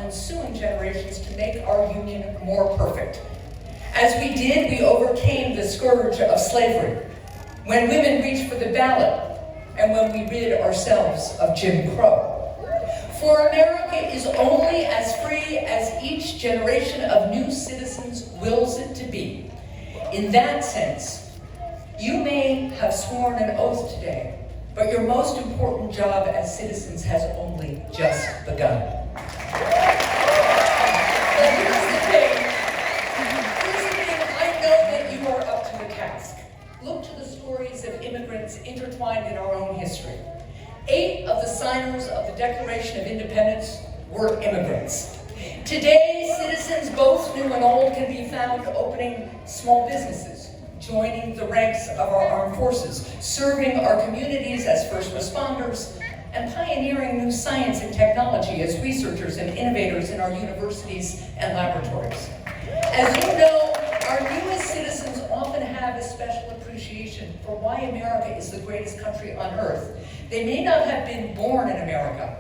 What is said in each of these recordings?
ensuing generations to make our union more perfect. As we did, we overcame the scourge of slavery, when women reached for the ballot, and when we rid ourselves of Jim Crow. For America is only as free as each generation of new citizens wills it to be. In that sense, you may have sworn an oath today, but your most important job as citizens has only just begun. Now here's the thing. I know that you are up to the task. Look to the stories of immigrants intertwined in our own history. 8 of the signers of the Declaration of Independence were immigrants. Today, citizens, both new and old, can be found opening small businesses, joining the ranks of our armed forces, serving our communities as first responders, and pioneering new science and technology as researchers and innovators in our universities and laboratories. As you know, our newest citizens often have a special appreciation for why America is the greatest country on earth. They may not have been born in America,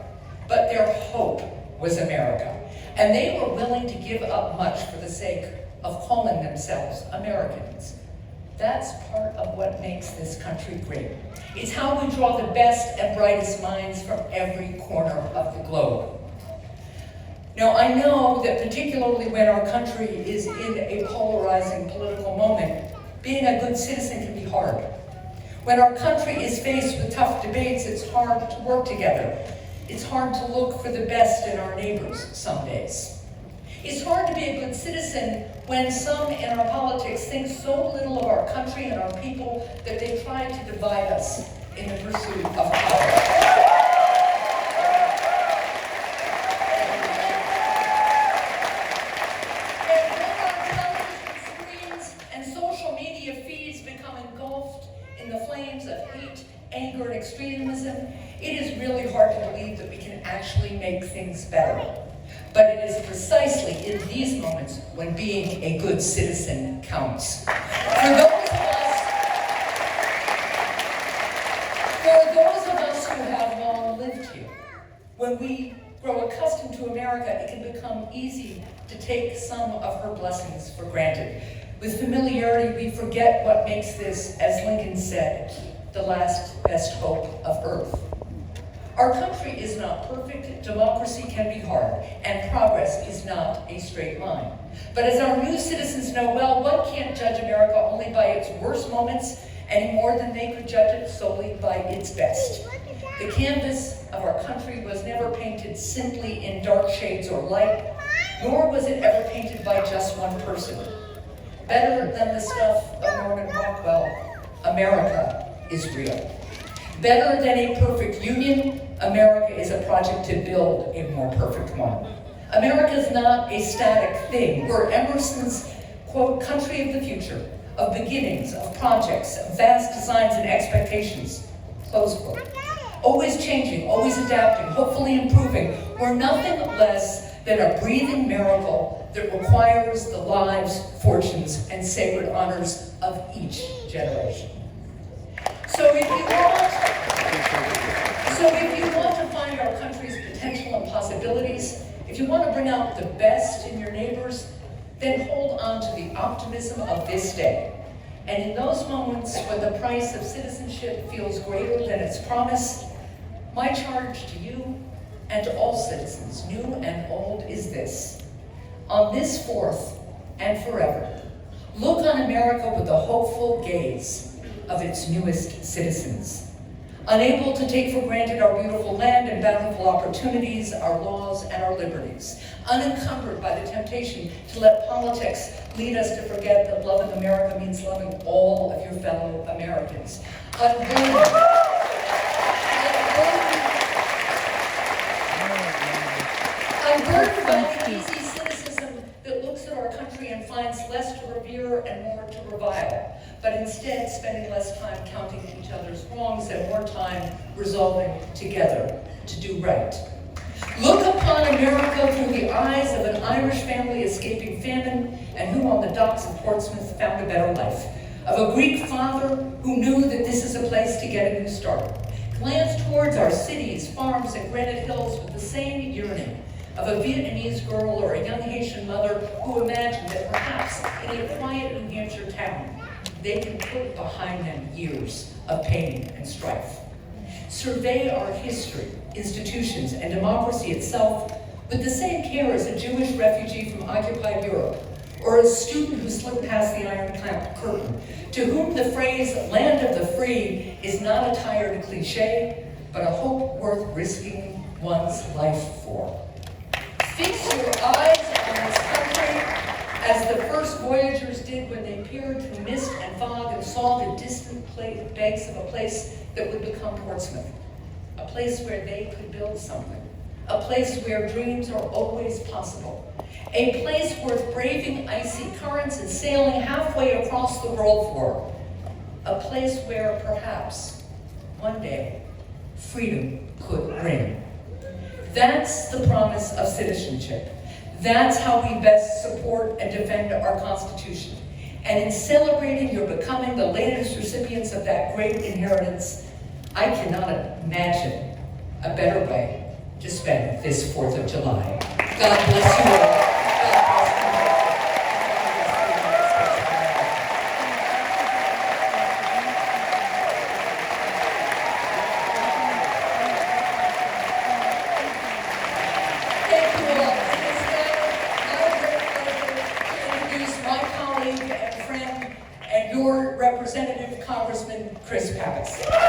but their hope was America. And they were willing to give up much for the sake of calling themselves Americans. That's part of what makes this country great. It's how we draw the best and brightest minds from every corner of the globe. Now, I know that particularly when our country is in a polarizing political moment, being a good citizen can be hard. When our country is faced with tough debates, it's hard to work together. It's hard to look for the best in our neighbors some days. It's hard to be a good citizen when some in our politics think so little of our country and our people that they try to divide us in the pursuit of power. Anger and extremism, it is really hard to believe that we can actually make things better. But it is precisely in these moments when being a good citizen counts. For those of us who have long lived here, when we grow accustomed to America, it can become easy to take some of her blessings for granted. With familiarity, we forget what makes this, as Lincoln said, the last best hope of earth. Our country is not perfect, democracy can be hard, and progress is not a straight line. But as our new citizens know well, one can't judge America only by its worst moments any more than they could judge it solely by its best. The canvas of our country was never painted simply in dark shades or light, nor was it ever painted by just one person. Better than the stuff of Norman Rockwell, America is real. Better than a perfect union, America is a project to build a more perfect one. America is not a static thing. We're Emerson's, quote, country of the future, of beginnings, of projects, of vast designs and expectations, close quote. Always changing, always adapting, hopefully improving. We're nothing less than a breathing miracle that requires the lives, fortunes, and sacred honors of each generation. So if you want to find our country's potential and possibilities, if you want to bring out the best in your neighbors, then hold on to the optimism of this day. And in those moments when the price of citizenship feels greater than its promise, my charge to you and to all citizens, new and old, is this. On this 4th and forever, look on America with the hopeful gaze of its newest citizens. Unable to take for granted our beautiful land and bountiful opportunities, our laws, and our liberties. Unencumbered by the temptation to let politics lead us to forget that loving America means loving all of your fellow Americans. Unburdened by the easy cynicism that looks at our country and finds less to revere and more to revile, but instead spending less time counting each other's wrongs and more time resolving together to do right. Look upon America through the eyes of an Irish family escaping famine and who on the docks of Portsmouth found a better life, of a Greek father who knew that this is a place to get a new start. Glance towards our cities, farms, and granite hills with the same yearning, of a Vietnamese girl or a young Haitian mother who imagined that perhaps in a quiet New Hampshire town, they can put behind them years of pain and strife. Survey our history, institutions, and democracy itself with the same care as a Jewish refugee from occupied Europe, or a student who slipped past the Iron Curtain, to whom the phrase land of the free is not a tired cliche, but a hope worth risking one's life for. Fix your eyes on this country as the first voyagers did when they peered through mist and fog and saw the distant banks of a place that would become Portsmouth, a place where they could build something, a place where dreams are always possible, a place worth braving icy currents and sailing halfway across the world for, a place where perhaps one day freedom could ring. That's the promise of citizenship. That's how we best support and defend our Constitution. And in celebrating your becoming the latest recipients of that great inheritance, I cannot imagine a better way to spend this 4th of July. God bless you all. And your representative, Congressman Chris Pappas.